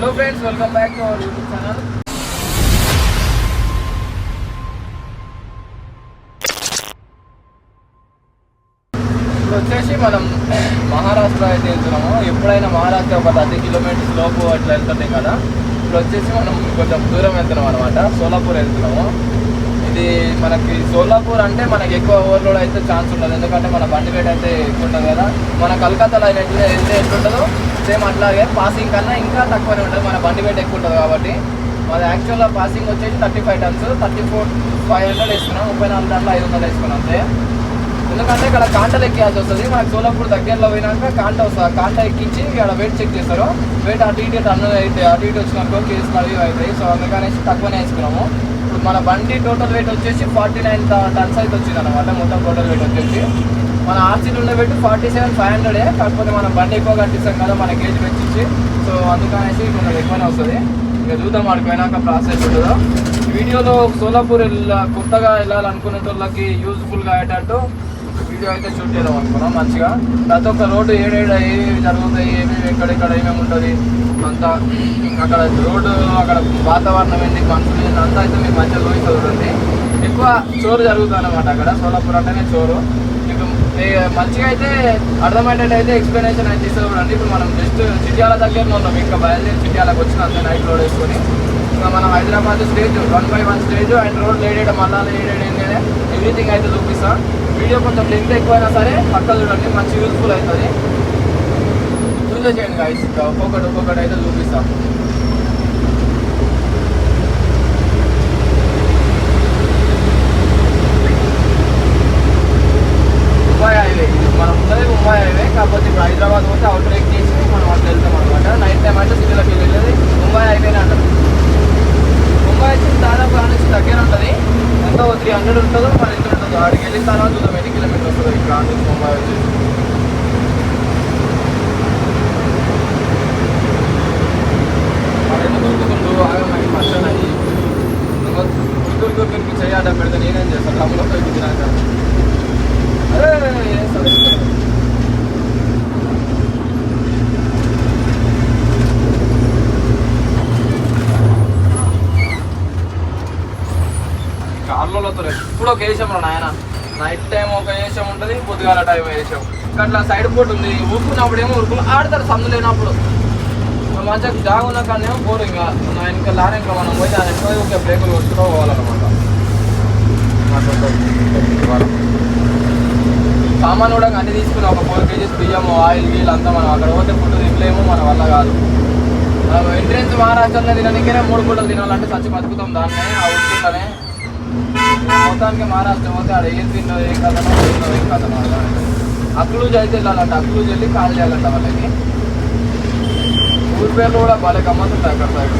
Hello friends, welcome back to our YouTube channel. ఇప్పుడు వచ్చేసి మనం మహారాష్ట్ర అయితే వెళ్తున్నాము. ఎప్పుడైనా మహారాష్ట్ర ఒక 30 కిలోమీటర్స్ లోపు అట్లా వెళ్తుంటాం కదా. ఇప్పుడు వచ్చేసి మనం కొంచెం దూరం వెళ్తున్నాం అనమాట. సోలాపూర్ వెళ్తున్నాము. ఇది మనకి సోలాపూర్ అంటే మనకి ఎక్కువ ఓవర్లోడ్ అయితే ఛాన్స్ ఉండదు, ఎందుకంటే మన బండి వెయిట్ అయితే ఎక్కువ ఉంటుంది కదా. మన కలకత్తాలో వెళ్తే ఎట్లుంటుందో సేమ్ అట్లాగే పాసింగ్ కన్నా ఇంకా తక్కువనే ఉంటుంది, మన బండి వెయిట్ ఎక్కువ ఉంటుంది కాబట్టి. మాది యాక్చువల్గా పాసింగ్ వచ్చేసి 35 టన్స్, 34,500 వేసుకున్నాం. 34 టన్నులు 500 వేసుకున్నాం అంతే. ఎందుకంటే ఇక్కడ కాంటలు ఎక్కియాల్సి వస్తుంది. మనకు సోలాపూర్ దగ్గరలో పోయినాక కాంట వస్తుంది. కాంట ఎక్కించి ఇక్కడ వెయిట్ చెక్ చేస్తారు. వెయిట్ అటు ఇటు టన్ను అయితే అటు ఇటు వచ్చినాకో కేసులు అవి అవుతాయి. సో అందుకనేసి తక్కువనే వేసుకున్నాము. ఇప్పుడు మన బండి టోటల్ వెయిట్ వచ్చేసి 49 టన్స్ అయితే వచ్చింది అనమాట. మొత్తం టోటల్ వెయిట్ వచ్చేసి మన ఆర్సీలు ఉండే వెయిట్ 47,500. కాకపోతే మనం బండి ఎక్కువ కట్టిస్తాం కదా మన గేజ్ పెంచి, సో అందుకనేసి కొంచెం ఎక్కువనే వస్తుంది. ఇక చూద్దాం ఆడిపోయినాక ప్రాసెస్ ఉంటుందో. వీడియోలో సోలాపూర్ కొత్తగా వెళ్ళాలనుకునే వాళ్ళకి యూజ్ఫుల్గా అయ్యేటట్టు వీడియో అయితే షూట్ చేద్దాం అనుకున్నాం మంచిగా. ప్రతి ఒక్క రోడ్డు ఏమేమి జరుగుతాయి, ఏమేమి ఎక్కడెక్కడ ఏమేమి ఉంటుంది అంతా, అక్కడ రోడ్డు అక్కడ వాతావరణం ఏంటి, మనుషులు అంతా అయితే మీకు మంచిగా చూపిస్తుంది. ఎక్కువ చోరు జరుగుతుంది అన్నమాట అక్కడ. సోలాపూర్ అంటేనే చోరు. మీకు మంచిగా అయితే అర్థమయ్యేటట్టు అయితే ఎక్స్ప్లెనేషన్ అయితే ఇస్తుంది చూడండి. ఇప్పుడు మనం జస్ట్ చిట్యాల దగ్గరలో ఉన్నాం. ఇంకా బయలుదేరి చిట్యాలకు వచ్చిన అంతే నైట్ రోడ్ వేసుకొని ఇంకా మనం Hyderabad stage 1 by 1 stage and road లేడేయడం మళ్ళా ఏంటంటే ఎవ్రీథింగ్ అయితే చూపిస్తాం. వీడియో కొంచెం లెంత్ ఎక్కువైనా సరే పక్క చూడండి, మంచి యూజ్ఫుల్ అవుతుంది. చూసే చేయండి గైస్, ఒక్కొక్కటి అయితే చూపిస్తాం. ముంబై హైవే మనం ఉన్నది ముంబై హైవే. కాకపోతే ఇప్పుడు హైదరాబాద్ పోతే అవుట్ బ్రేక్ చేసి మనం అట్లా వెళ్తాం అనమాట. నైట్ టైం అయితే సిటీలోకి వెళ్ళేది ముంబై హైవేనే అంటారు. ముంబై వచ్చేసి దాదాపు నుంచి దగ్గర ఉంటుంది. ఎంతో 300 ఉంటుందో మరి ఎంత ఉంటుందో ఆడికి వెళ్ళిన తర్వాత చూద్దాం ఎన్ని కిలోమీటర్స్ వస్తుందో ఇక్కడ నుంచి ముంబై వచ్చేసి. మరి ఎందుకు దొరుకుతుండ్రు ఆగమని మర్చానని దొరికి చేయాడ పెడితే నేనేం చేస్తాను డబ్బులో పోయి తినాక అదే చేస్తాను. కార్లతో ఎప్పుడు ఒక వేసాం నాయన. నైట్ టైం ఒక వేసాం ఉంటుంది, పొద్దుగాల టైం వేసాం. అట్లా సైడ్ పోటీ ఉంది. ఊరుకున్నప్పుడు ఏమో ఊరుకులు ఆడతారు, సందు లేనప్పుడు మంచిగా జాగ్ ఉన్న కానీ ఏమో పోరు. ఇంకా ఇంకా లారీ ఇంకా మనం పోయి దాని ఎక్కువ ఒక బ్రేకులు కొట్టుకుంటూ పోవాలన్నమాట. సామాన్ కూడా అన్ని తీసుకుని ఒక 4 kgs బియ్యం, ఆయిల్ గీల్ అంతా మనం అక్కడ పోతే ఫుడ్ తినలేమో, మన వల్ల కాదు. ఎంట్రెన్స్ మహారాష్ట్రలో తినడానికైనా 3 పూటలు తినాలంటే చచ్చి బతుకుతాం దాన్నే ఆ ఉట్టుకుంటనే. మొత్తానికి మహారాష్ట్ర పోతే ఆడ ఏం తిన్నో ఏం కథనో ఏం కథనో. అక్లూజ్ అయితే వెళ్ళాలంట. అక్లూజ్ వెళ్ళి కాల్ చేయాలంట వాళ్ళకి. ఊరి పేర్లు కూడా భలే గమ్మతుంటాయి అక్కడ సైడ్.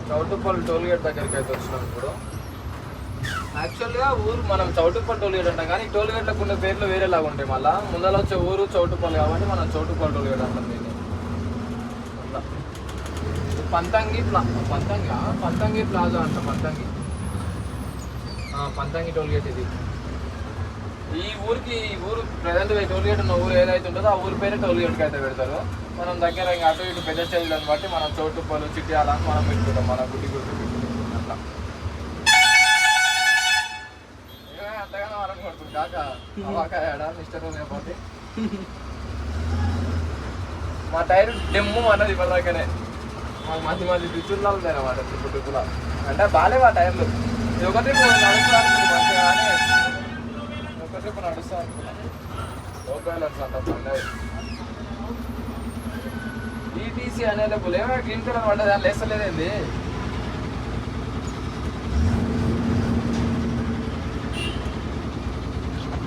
చౌటుప్పల్ టోల్గేట్ దగ్గరికి అయితే వచ్చినాం ఇప్పుడు. యాక్చువల్గా ఊరు మనం చౌటుప్పల్ టోల్గేట్ అంటాం, కానీ టోల్గేట్లకు ఉండే పేర్లు వేరేలాగా ఉంటాయి. మళ్ళీ ముందర వచ్చే ఊరు చౌటుప్పల్ కాబట్టి మనం చౌటుప్పల్ టోల్గేట్ అంటాం దీన్ని. పంతంగి ప్లాజా అంట. పంతంగి టోల్గేట్ ఇది. ఈ ఊరు ప్రజెంట్ టోల్గేట్ ఉన్న ఊరు ఏదైతే ఉంటుందో ఆ ఊరి పేరే టోల్గేట్కి అయితే పెడతారు. మనం దగ్గర ఇంకా అటు ఇటు పెద్ద స్టేజ్లను బట్టి మనం చౌటుప్పలు చిట్యాల మనం పెట్టుకుంటాం. మన గుడ్డి అట్లా అంతగానో వరం కొడుతుంది కాక అవాకాడ మిస్టర్ లేకపోతే మా టైర్ డెమ్ము అన్నది ఇప్పటిదాకానే. మాకు మధ్య రుచుల్లో ఉంటాయి అన్నమాట. టిప్పులా అంటే బాగాలేవు ఆ టైర్లు. ఇది ఒక ట్రిప్ నడుస్తా అనుకున్నాను మంచిగా, కానీ ఒక ట్రిప్ నడుస్తా అనుకున్నాను. లోకల్స్ అంట పండుగ ఈటీసీ అనేది ఏమో గ్రీన్ కలర్ పడ్డది అని లేస్తలేదేంది.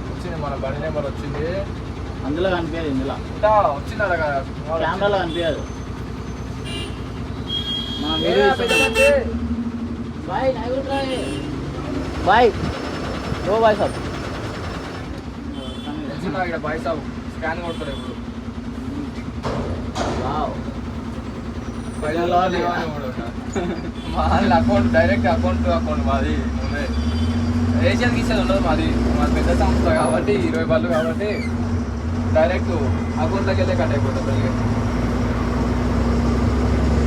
వచ్చింది మన బండి నెంబర్ వచ్చింది. అందులో కనిపించదు, ఇందులో వచ్చింది అలా కెమెరాలో కనిపించదు. బాయ్ ఓ బాయ్ సాబ్ ఇక్కడ బాయ్ సాబ్ స్కాన్ కొడతారు ఇప్పుడు. మా అకౌంట్ డైరెక్ట్ అకౌంట్ మాది ముందే ఏషియన్ గీసేది ఉండదు మాది పెద్ద సంస్థ కాబట్టి 20 బళ్ళు కాబట్టి డైరెక్ట్ అకౌంట్లోకి వెళ్ళే కట్ అయిపోతుంది.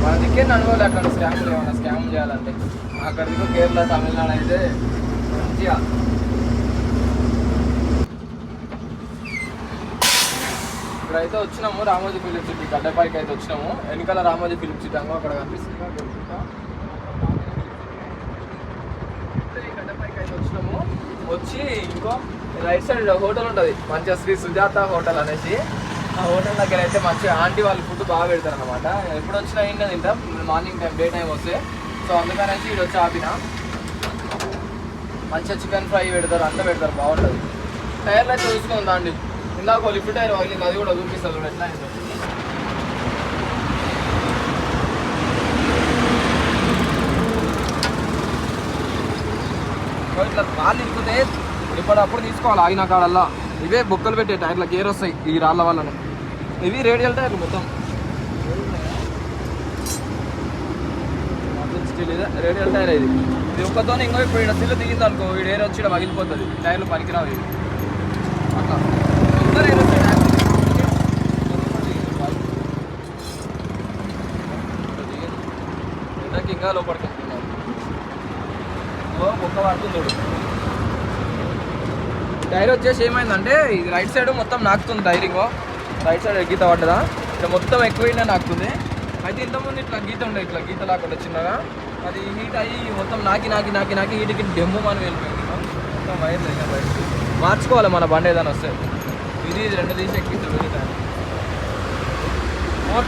మన దిక్కే అనుకోవాలి అక్కడ స్కామ్లు ఏమన్నా స్కామ్ చేయాలంటే అక్కడికి కేరళ తమిళనాడు అయితే మంచిగా. ఇప్పుడైతే వచ్చినాము రామోజీ ఫిలిం సిటీ గడ్డపైకి అయితే వచ్చినాము. వెనకాల రామోజీ ఫిలిం సిటీ అంగో అక్కడ కనిపిస్తుంది. గడ్డపైకి అయితే వచ్చినాము. వచ్చి ఇంకో రైట్ సైడ్ హోటల్ ఉంటుంది మంచిగా శ్రీ సుజాత హోటల్ అనేసి. ఆ హోటల్ దగ్గర అయితే మంచిగా ఆంటీ వాళ్ళు ఫుడ్ బాగా పెడతారు అనమాట. ఎప్పుడు వచ్చినా ఏంటో తింటాం మార్నింగ్ టైం డే టైం వస్తే. సో అందుకనేసి ఇది వచ్చి ఆపిన. మంచిగా చికెన్ ఫ్రై పెడతారు అంతా పెడతారు బాగుంటుంది. టైర్లు అయితే చూసుకుందా అండి ఇందాక లిఫ్ట్ టైర్ వదిలింది అది కూడా చూపిస్తారు ఎట్లా అయిందో. ఇట్లా రాళ్ళు ఇరికితే ఇప్పుడప్పుడు తీసుకోవాలి ఆగిన కాడల్లా. ఇవే బొక్కలు పెట్టే టైర్లకు గేర్ వస్తాయి ఈ రాళ్ళ వల్లనే. ఇవి రేడియల్ టైర్లు మొత్తం రేడియల్ టైర్ ఇది. ఇది ఒక్కతో ఇంకో ఇప్పుడు ఇక్కడ సిల్లు దిగింది అనుకో వీడు ఏర్ వచ్చి పగిలిపోతుంది. టైర్లు పనికిరావు ఇవి అట్లా. ఎంతకి ఇంకా లోపలికి వెళ్తున్నారు ఒక్క పడుతుంది. టైర్ వచ్చేసి ఏమైందంటే ఇది రైట్ సైడ్ మొత్తం నాకుతుంది. టైరింగ్ రైట్ సైడ్ గీత పడ్డదా ఇక్కడ మొత్తం ఎక్కువైనా నాకుతుంది. అయితే ఇంతకుముందు ఇట్లా గీత ఉండే ఇట్లా గీత లాకుండా చిన్నగా అది హీట్ అయ్యి మొత్తం నాకి హీట్కి డెమ్ము మనం వెళ్ళిపోయింది. మొత్తం వైర్లు అయినా బయట మార్చుకోవాలి మన బండి ఏదైనా వస్తే. ఇది రెండు తీసి ఎక్కించాడు టైర్.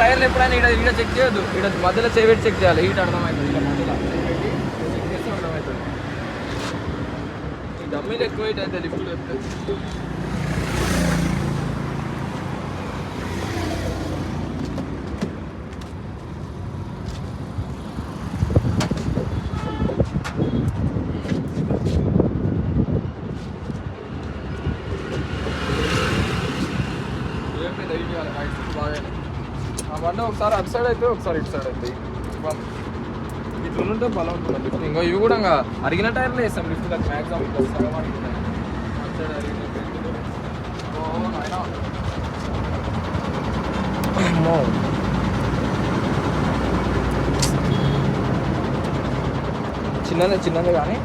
టైర్లు ఎప్పుడైనా ఇక్కడ చెక్ చేయొద్దు. ఇక్కడ మధ్యలో చేపెట్టి చెక్ చేయాలి. హీట్ అర్థమవుతుంది. ఇక్కడ మధ్యలో చేపెట్టి చెక్ చేస్తే అర్థమవుతుంది. ఈ డమ్మీలు ఎక్కువ హీట్ అయితే లిఫ్ట్ చెప్తే ఆ బండి ఒకసారి అటు సైడ్ అయితే ఒకసారి ఇటు సైడ్ అవుతాయి. ఇట్లా ఉంటే బలం ఉంటుంది లిఫ్ట్. ఇంకా ఇవి కూడా ఇంకా అరిగిన టైర్లు వేస్తాం లిఫ్ట్ దాకా మ్యాక్సిమం ఇట్లా సగం అరిగిన అటు సైడ్ అరిగిన చిన్నదే కానీ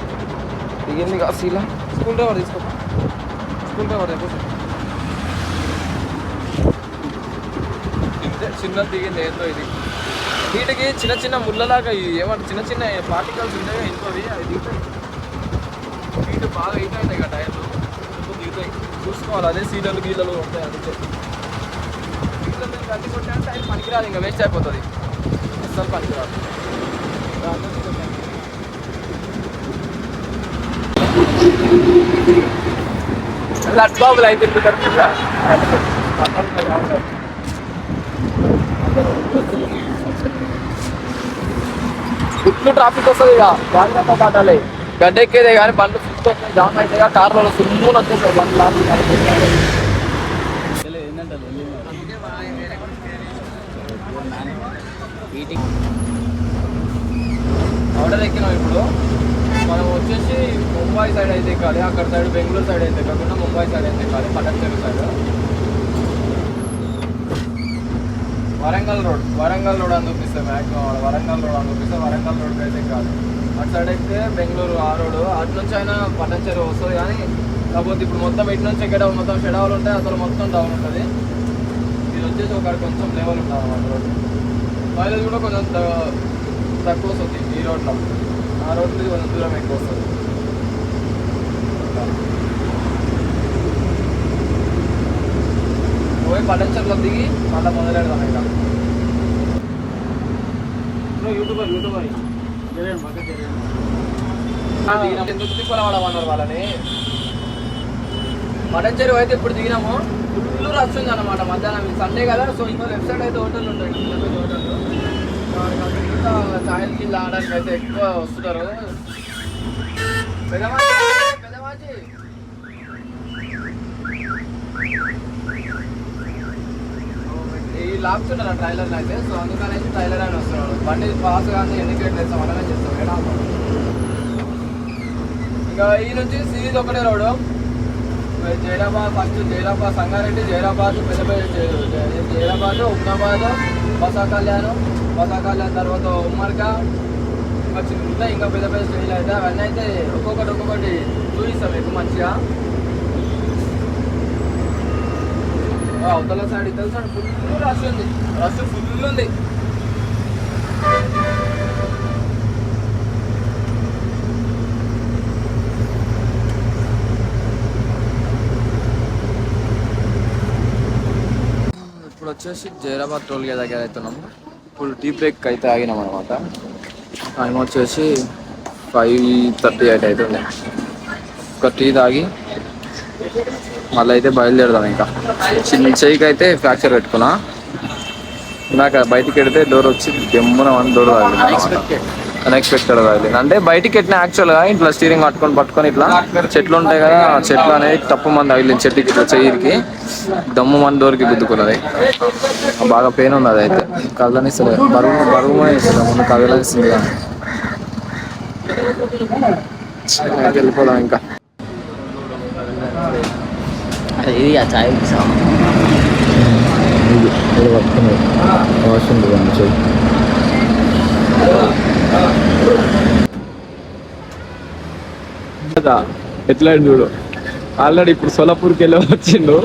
దిగింది కాదు సీలా. స్కూల్ డ్రైవర్ తీసుకో స్కూల్ డ్రైవర్ అయిపోతుంది. చిన్నది దిగింది ఏంటో ఇది. వీటికి చిన్న ముళ్ళలాగా ఏమంటే చిన్న పార్టికల్స్ ఉంటాయి ఇంకోవి అవి దిగుతాయి. వీటి బాగా హీట్ అవుతాయి కదా టైర్లు దిగుతాయి చూసుకోవాలి. అదే సీలలు గీలలు ఉంటాయి. అందుకే గీతలు మేము గట్టి కొట్టే టైర్ పనికిరాదు ఇంకా వేస్ట్ అయిపోతుంది. అస్సలు పనికిరాదు. లట్ బాబులు అయితే ఫుల్ ట్రాఫిక్ వస్తుంది. ఇక జాగ్రత్త పడాలి. గడ్డ ఎక్కేదే కానీ బండ్లు ఫుల్ వస్తాయి. జామ్ అయితే కార్లలో సుమ్ములు వచ్చేస్తాయి బండ్లు. ఆర్డర్ ఎక్కినాం. ఇప్పుడు మనం వచ్చేసి ముంబై సైడ్ అయితే ఎక్కాలి. అక్కడ సైడ్ బెంగళూరు సైడ్ అయితే కాకుండా ముంబై సైడ్ అయితే ఎక్కాలి. పటంచెరు సైడ్ వరంగల్ రోడ్ అని చూపిస్తాయి మ్యాక్సిమం. వరంగల్ రోడ్ అని చూపిస్తే వరంగల్ రోడ్కి అయితే కాదు. అటు సైడ్ అయితే బెంగళూరు ఆ రోడ్ అటు నుంచి అయినా పటంచెరు వస్తుంది. కానీ కాకపోతే ఇప్పుడు మొత్తం ఇటు నుంచి ఎక్కడ మొత్తం షెడవులు ఉంటాయి. అసలు మొత్తం డౌన్ ఉంటుంది. ఇది వచ్చేసి ఒక కొంచెం లెవెల్ ఉంటుంది అన్నమాట రోడ్. మైలేజ్ కూడా కొంచెం తక్కువ వస్తుంది ఈ రోడ్లో. ఆ రోడ్ నుంచి కొంచెం దూరం ఎక్కువ వస్తుంది. పోయి పటంచెర్లో దిగి మళ్ళీ మొదలెడదాం. ఇంకా యూట్యూబర్ ఎందుకు తిప్పలవాడమన్నారు వాళ్ళని. పటంచెరు అయితే ఇప్పుడు దిగినాము. ఫుల్ రష్ ఉంది అనమాట మధ్యాహ్నం. సండే కదా. సో ఇంకో లెఫ్ట్ సైడ్ అయితే హోటల్ ఉంటాయి. హోటల్ ఛాయల్ గిల్ ఆడడానికి అయితే ఎక్కువ వస్తున్నారు. పెదమాచి లాగుతున్నారు ట్రైలర్ అయితే. సో అందుకనేసి ట్రైలర్ అని వస్తున్నాడు. బండి పాస్ కానీ ఇండికేటర్ వేస్తాం అలానే చేస్తాం ఏడా. ఇంకా ఈ నుంచి సీజ్ ఒకటే రోడ్డు. జైరాబాద్ ఫస్ట్ జైరాబాద్ సంగారెడ్డి, జైరాబాద్, జైరాబాద్, ఉమ్నాబాద్, బసా కళ్యాణ్ తర్వాత ఉమ్మర్గా ఇంకా చిన్న ఇంకా పెద్ద పెద్ద స్టేజ్లు అయితే అవన్నీ అయితే ఒక్కొక్కటి చూపిస్తాం మీకు మంచిగా. అవతల సైడ్ ఇతల సైడ్ ఫుల్ రష్ ఫుల్ ఉంది. ఇప్పుడు వచ్చేసి జైరాబాద్ టోల్ గేట్ దగ్గర అవుతున్నాము. ఇప్పుడు టీ బ్రేక్ అయితే ఆగినాం అనమాట. టైం వచ్చేసి 5:38 అవుతుంది. ఒక టీ తాగి మళ్ళీ అయితే బయలుదేరదాం. ఇంకా చిన్న చెయ్యికి అయితే ఫ్రాక్చర్ పెట్టుకున్నా. నాకు బయటికి వెడితే డోర్ వచ్చి దెమ్మున డోర్ తాగింది. అన్ఎక్స్పెక్టెడ్ తాగింది. అంటే బయటికి పెట్టిన యాక్చువల్గా ఇట్లా స్టీరింగ్ పట్టుకొని ఇట్లా చెట్లు ఉంటాయి కదా, చెట్లు అనేది తప్పు మంది తగిలింది. చెట్టుకి ఇట్లా చెయ్యికి దమ్ము మంది డోర్కి గుద్దుకున్నది. బాగా పెయిన్ ఉంది. అది అయితే కదలనిస్తుంది, బరువు ఇస్తుంది, ముందు కదలనిస్తుంది. వెళ్ళిపోదాం ఇంకా. ఇది ఆ చాయ్ ఎట్లా చూడు. ఆల్రెడీ ఇప్పుడు సోలాపూర్కి వెళ్ళి వచ్చిండు.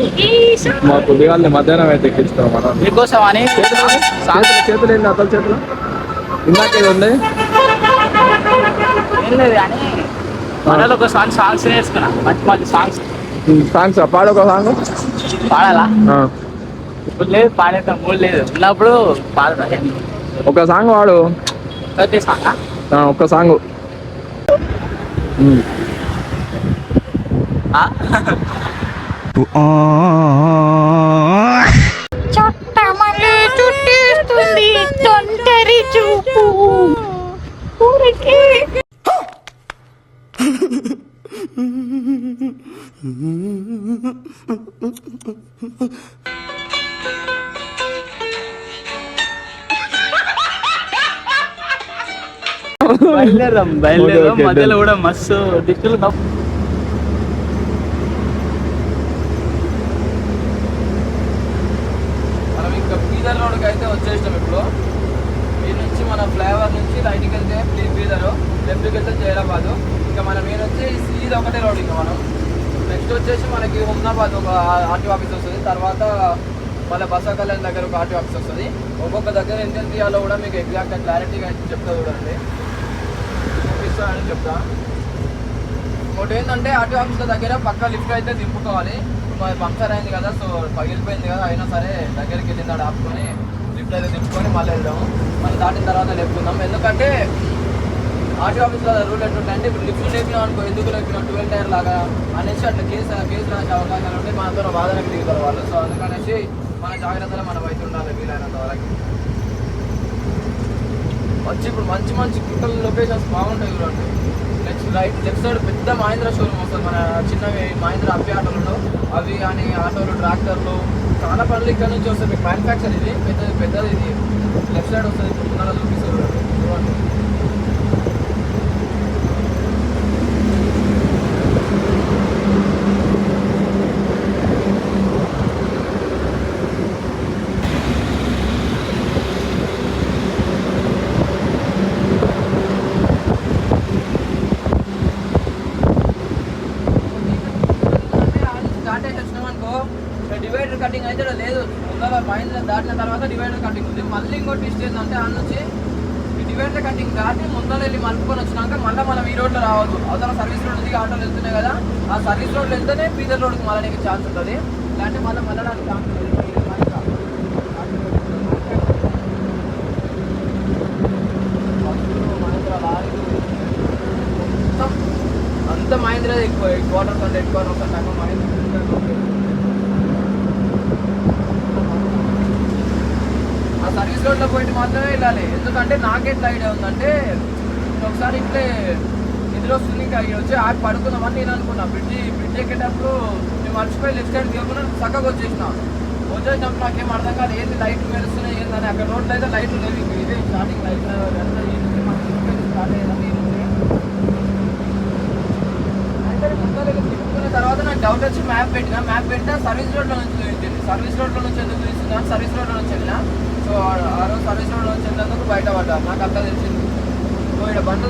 మా కొద్దిగా మధ్యాహ్నం అయితే ఎక్కిస్తాం మనం. మీకోసం అని చేతులు ఏంటి అతల చేతులు ఇందాకే ఉంది. ఏం లేదు కానీ మనలో ఒక సాంగ్స్ నేర్చుకున్నా. మంచి సాంగ్స్ పాడు. ఒక సాంగ్ పాడాలా? ఇప్పుడు లేదు, పాడేద్దాం. మూడు లేదు ఉన్నప్పుడు పాడదా. ఒక సాంగ్ వాడు. ఒక సాంగ్ చట్టమలే చుట్టేస్తుంది తొంటరి చూపు ఊరికి. బయలుదేరదాం. మధ్యలో కూడా మస్తు దిక్కులు. మనం ఇంకా బీదర్ రోడ్కి అయితే వచ్చేసాం. ఇప్పుడు మీ నుంచి మన ఫ్లైఓవర్ నుంచి రైట్కి వెళ్తే బీదర్, లెఫ్ట్కి వెళ్తే జైరాబాద్. ఇంకా మనం మీరు వచ్చి సీజ్ ఒకటే రోడ్. ఇంకా మనం నెక్స్ట్ వచ్చేసి మనకి హుమ్నాబాద్ ఒక ఆర్టీ ఆఫీస్ వస్తుంది. తర్వాత మళ్ళీ బసా కళ్యాణ్ దగ్గర ఒక ఆర్టీ ఆఫీస్ వస్తుంది. ఒక్కొక్క దగ్గర ఎంత తీయాలో కూడా మీకు ఎగ్జాక్ట్గా క్లారిటీగా అయితే చెప్తా చూడండి, చూపిస్తానని చెప్తా. ఒకటి ఏంటంటే ఆర్టీ ఆఫీస్ దగ్గర పక్క లిఫ్ట్ అయితే దింపుకోవాలి. మరి పంక్చర్ అయింది కదా, సో పగిలిపోయింది కదా, అయినా సరే దగ్గరికి వెళ్ళింది ఆడ ఆపుకొని లిఫ్ట్ అయితే దింపుకొని మళ్ళీ వెళ్దాము. మళ్ళీ దాటిన తర్వాత లేపుకుందాం. ఎందుకంటే ఆర్టీ ఆఫీస్లో రూల్ ఎట్లుంటాయంటే ఇప్పుడు లిఫ్ట్ లేపినాం అనుకో, ఎందుకు లేపినా 12 టైర్ లాగా అనేసి అట్లా కేసు రాసే అవకాశాలు ఉంటాయి. మనతో వాదనకు దిగుతారు వాళ్ళు. సో అందుకనేసి మన జాగ్రత్తలో మనం అయితే ఉండాలి వీలైనంత వరకు. వచ్చి ఇప్పుడు మంచి గుట్టల లొకేషన్స్ బాగుంటాయి చూడండి. లెఫ్ట్ సైడ్ పెద్ద మహేంద్ర షోరూమ్ వస్తుంది. మన చిన్నవి మహేంద్ర అప్పి ఆటోలు అవి కానీ ఆటోలు, ట్రాక్టర్లు, చాలా పనులు ఇక్కడ నుంచి వస్తాయి. మీకు మ్యానుఫ్యాక్చర్ ఇది పెద్దది ఇది లెఫ్ట్ సైడ్ వస్తుంది. ఇప్పుడు ముందర చూపిస్తారు చూడండి. డివైడర్ కటింగ్ అయితే లేదు. ముందర మహేంద్ర దాటిన తర్వాత డివైడర్ కటింగ్ ఉంది. మళ్ళీ ఇంకో ట్విస్ట్ ఏంటంటే ఆ నుంచి ఈ డివైడర్ కటింగ్ దాటి ముందర వెళ్ళి మలుపుకొని వచ్చినాక మళ్ళీ మనం ఈ రోడ్లో రావద్దు. అవతల సర్వీస్ రోడ్ దిగి ఆటోలు వెళ్తున్నాయి కదా, ఆ సర్వీస్ రోడ్లో వెళ్తేనే బీదర్ రోడ్కి మళ్ళీ ఛాన్స్ ఉంటుంది. ఇలాంటి మళ్ళీ వెళ్ళడానికి ఛాన్స్ ఉంటుంది. అంత మహేంద్ర ఎక్కువ క్వార్టర్స్ అంటే ఎక్కువ వస్తాను మహేంద్ర. ఆ సర్వీస్ రోడ్లో పోయి మాత్రమే వెళ్ళాలి. ఎందుకంటే నాకెట్లా ఐడియా ఉందంటే, ఒకసారి ఇట్లే నిద్ర వస్తుంది ఇంకా వచ్చి ఆగి పడుకుందామని నేను అనుకున్నా. బ్రిడ్జ్ ఎక్కేటప్పుడు నేను మర్చిపోయి లెఫ్ట్ సైడ్ దిగకుండా చక్కగా వచ్చేసిన. వచ్చేసినప్పుడు నాకేం అర్థం కాదు ఏంది లైట్లు మెరుస్తున్నాయి ఏందని. అక్కడ రోడ్లు అయితే లైట్లు లేవు, ఇదే స్టార్టింగ్ లైట్ స్టార్ట్ అయ్యేది. అయితే ముందర తిప్పుకున్న తర్వాత నాకు డౌట్ వచ్చి మ్యాప్ పెట్టినా సర్వీస్ రోడ్లో నుంచి చూపించింది. సర్వీస్ రోడ్లో నుంచి ఎందుకు చూపిస్తున్నాను, సర్వీస్ రోడ్లో నుంచి వెళ్ళినా. సో ఆ రోజు సర్వీస్ రోడ్లో నుంచి వెళ్ళినందుకు బయటపడ్డా, నాకు అంతా తెలిసింది. సో ఇక్కడ బండ్లు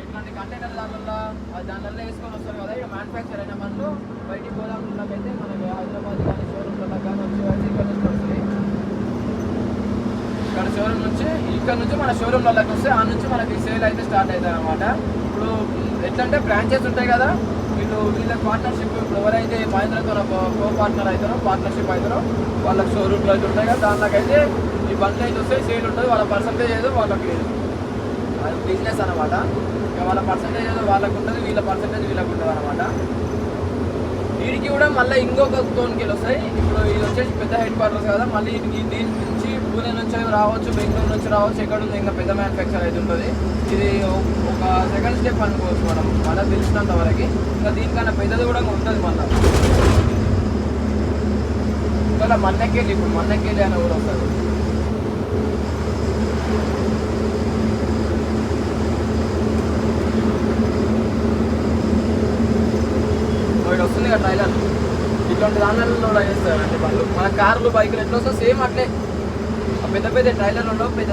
ఇట్లాంటి కంటైనర్ దానివల్ల వేసుకొని వస్తారు కదా. ఇక్కడ మ్యానుఫ్యాక్చర్ అయిన బండ్లు బయటికి గోదాములకైతే మనకి హైదరాబాద్ కానీ షోరూమ్లలో కానీ వచ్చి ఇక్కడ నుంచి వస్తుంది. ఇక్కడ నుంచి మన షోరూమ్లలోకి వస్తే ఆ నుంచి మనకి సేల్ అయితే స్టార్ట్ అవుతుంది అనమాట. ఇప్పుడు ఎట్లంటే బ్రాంచెస్ ఉంటాయి కదా, వీళ్ళ పార్ట్నర్షిప్ ఇప్పుడు ఎవరైతే మహేంద్రతో కో పార్ట్నర్ అవుతారో పార్ట్నర్షిప్ అవుతారో వాళ్ళకి షోరూమ్లు అయితే ఉంటాయి కదా, దాంట్లోకైతే ఈ బండ్లు అయితే వస్తాయి, సేల్ ఉంటుంది. వాళ్ళ పర్సంటేజ్ ఏదో వాళ్ళకి అది బిజినెస్ అనమాట. ఇక వాళ్ళ పర్సంటేజ్ ఏదో వాళ్ళకు ఉంటుంది, వీళ్ళ పర్సంటేజ్ వీళ్ళకి ఉంటుంది అనమాట. వీడికి కూడా మళ్ళీ ఇంకొక తోనికి వస్తాయి. ఇప్పుడు ఇది వచ్చేసి పెద్ద హెడ్ క్వార్టర్స్ కదా, మళ్ళీ దీని నుంచి పూణే నుంచి రావచ్చు, బెంగళూరు నుంచి రావచ్చు, ఎక్కడ ఉంది ఇంకా పెద్ద మ్యానుఫ్యాక్చర్ అయితే ఉంటుంది. ఇది ఒక సెకండ్ స్టెప్ అనుకోవచ్చు మనం తెలిసినంత వరకు. ఇంకా దీనికన్నా పెద్దది కూడా ఉంటుంది మళ్ళీ. ఇంకా మన్నెక్కేలి, ఇప్పుడు మన్నెక్కేలి అనే కూడా వస్తుంది. ఇక్కడ వస్తుంది కదా ట్రైలర్, ఇట్లాంటి దానిలో కూడా చేస్తారండి వాళ్ళు. మన కార్లు బైకులు ఎట్లా వస్తా సేమ్ అట్లే పెద్ద పెద్ద ట్రైలర్లలో పెద్ద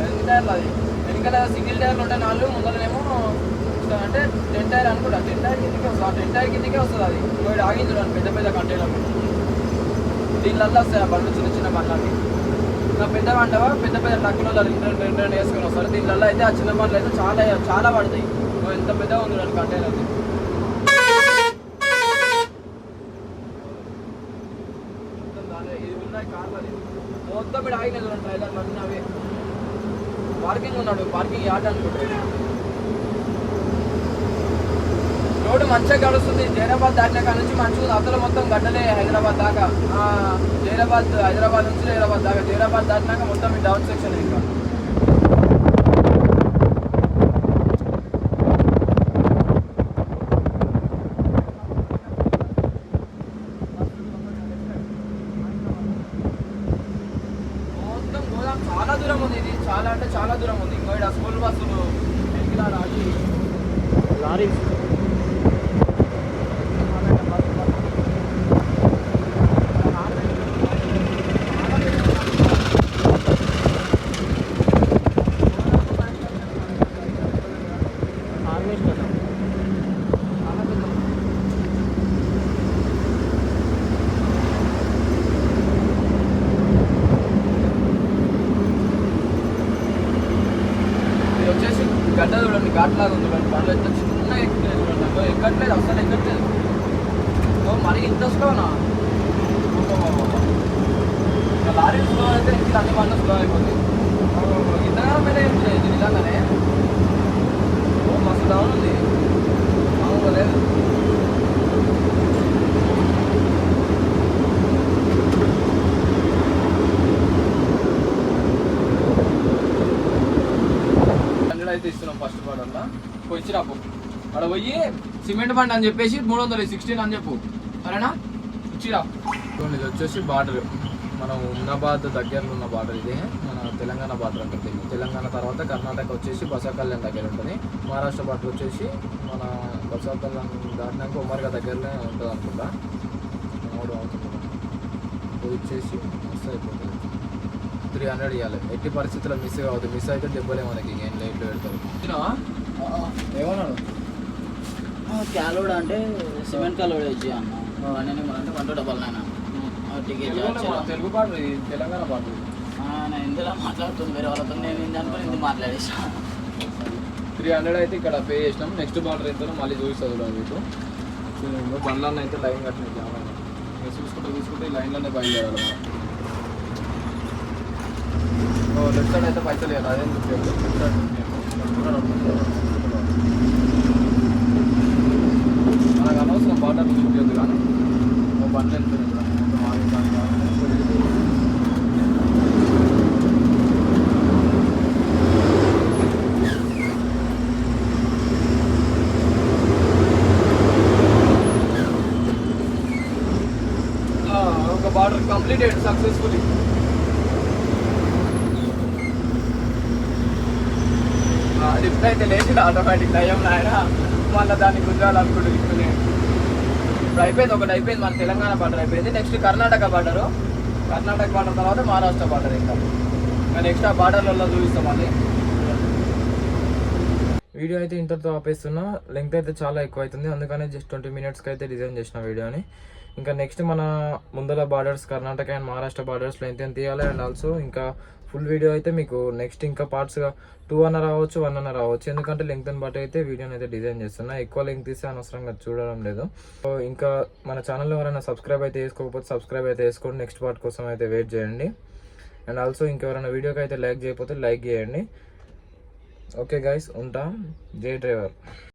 ఎన్ని టైర్లు అది వెనకాల సింగిల్ టైర్లు ఉంటాయి 4, ముందరనేమో అంటే 10 టైర్ అనుకుంటా. 10 టైర్ కిందకే వస్తుంది, 10 టైర్ కిందకే వస్తుంది. అది పోయి ఆగింది చూడండి పెద్ద పెద్ద కంటైనర్లు. దీనివల్ల వస్తాయి ఆ బండ్లు, చిన్న చిన్న బండ్లకి. ఇంకా పెద్దగా అంటావా పెద్ద పెద్ద ట్రక్కులలో రెండు వేసుకొని వస్తారు. దీనివల్ల అయితే ఆ చిన్న బండ్లు అయితే చాలా చాలా పడతాయి. ఎంత పెద్దగా ఉంది చూడండి కంటైనర్. ఇది ఉన్నాయి కార్లు మొత్తం ఇక్కడ ఆగినాయి చూడండి ట్రైలర్లు అన్నీ అవే. పార్కింగ్ ఉన్నాడు, పార్కింగ్ యార్డ్ అనుకుంటాడు. రోడ్డు మంచిగా గడుస్తుంది. జైరాబాద్ దాటినాక నుంచి మంచిగా అవతల మొత్తం గడ్డలే హైదరాబాద్ దాకా. హైదరాబాద్ నుంచి జైరాబాద్ దాకా. జైరాబాద్ దాటినాక మొత్తం ఈ డౌన్ సెక్షన్ ఇంకా. చాలా దూరం ఉంది, ఇది చాలా అంటే చాలా దూరం ఉంది. ఇంకా ఇక్కడ స్కూల్ బస్సులు లారీ గడ్డ చూడండి, ఘాట్లాగా ఉంది చూడండి. బండ్లు ఎంత చిన్నగా ఎక్కుతాయి చూడండి, ఎక్కట్లేదు అసలు ఎక్కట్లేదు. మరి ఇంత స్లోనా? లారీ స్లో అయితే ఇంకా అన్ని బండ్లు స్లో అయిపోతుంది. ఇంతగా మీద ఏం లేదు నిజంగానే. మస్తు డౌన్ ఉంది, మామూలుగా లేదు. అయితే ఇస్తున్నాం ఫస్ట్ బార్డర్లో వచ్చిరాపు అక్కడ పోయి సిమెంట్ బండ్ అని చెప్పేసి 316 అని చెప్పు, సరేనా? ఇచ్చిరా. ఇది వచ్చేసి బార్డర్, మనం హుమ్నాబాద్ దగ్గరలో ఉన్న బార్డర్. ఇది మన తెలంగాణ బార్డర్ ఉంటుంది. తెలంగాణ తర్వాత కర్ణాటక వచ్చేసి బసవకళ్యాణ్ దగ్గర ఉంటుంది. మహారాష్ట్ర బార్డర్ వచ్చేసి మన బసవకళ్యాణ్ దాటినాక ఉమర్గా దగ్గరనే ఉంటుంది అనుకుంటా. మూడు అవుతుంది. ఇది వచ్చేసి మస్తు అయిపోతుంది. 300 ఇవ్వాలి, ఎట్టి పరిస్థితుల్లో మిస్ కావద్దు. మిస్ అయితే దెబ్బలే మనకి, ఏం లైట్లు పెడతారు. ఏమన్నాడు క్యాలోడ్ అంటే సిమెంట్ క్యాలోడ్ వచ్చి అన్న అంటే 1 తెలుగు పాట, తెలంగాణ పాట. నేను ఇందులో మాట్లాడుతుంది వేరే వాళ్ళతో, నేను ఇది అనుకుని ఇది మాట్లాడేసా. 300 అయితే ఇక్కడ పే చేసినాం. నెక్స్ట్ బార్డర్ ఎంతో మళ్ళీ చూపిస్తుంది మీకు. బండ్లన్న అయితే లైన్ కట్టిన చూసుకుంటే ఈ లైన్లోనే బయలుదేరాలి మనం. లెఫ్ట్ సైడ్ అయితే పైసలు లేదు, అదేం మనకు అనవసరం బార్డర్ చూపించదు. కానీ బండ్లు వెళ్తుంది ఒక బార్డర్ కంప్లీటెడ్ సక్సెస్ఫుల్లీ. లిఫ్ట్ అయితే లేచింది ఆటోమేటిక్ టైం ఆయన మళ్ళీ దాన్ని గుంజాలనుకుంటుంది. ఇప్పుడు అయిపోయింది, ఒకటి అయిపోయింది, మన తెలంగాణ బార్డర్ అయిపోయింది. Next Karnataka border, Karnataka border తర్వాత మహారాష్ట్ర బార్డర్. ఇంకా నెక్స్ట్ ఆ బార్డర్లలో చూపిస్తాం మళ్ళీ. వీడియో అయితే ఇంతటితో ఆపేస్తున్నా, లెంగ్త్ అయితే చాలా ఎక్కువ అవుతుంది, అందుకనే జస్ట్ 20 minutesకి అయితే డిజైన్ చేసిన వీడియోని. ఇంకా నెక్స్ట్ మన ముందర borders Karnataka and Maharashtra borders length ఎంత తీయాలి, అండ్ ఆల్సో ఇంకా ఫుల్ వీడియో అయితే మీకు నెక్స్ట్ ఇంకా పార్ట్స్గా 2 అన్న రావచ్చు, 1 అన్న రావచ్చు, ఎందుకంటే లెంగ్త్ని బట్టి అయితే వీడియోని అయితే డిజైన్ చేస్తున్నా. ఎక్కువ లెంగ్త్ తీస్తే అనవసరంగా చూడడం లేదు. సో ఇంకా మన ఛానల్లో ఎవరైనా సబ్స్క్రైబ్ అయితే చేసుకోకపోతే సబ్స్క్రైబ్ అయితే చేసుకోండి, నెక్స్ట్ పార్ట్ కోసం అయితే వెయిట్ చేయండి. అండ్ ఆల్సో ఇంకెవరైనా వీడియోకి అయితే లైక్ చేయకపోతే లైక్ చేయండి. ఓకే గైస్, ఉంటాం. జై డ్రైవర్.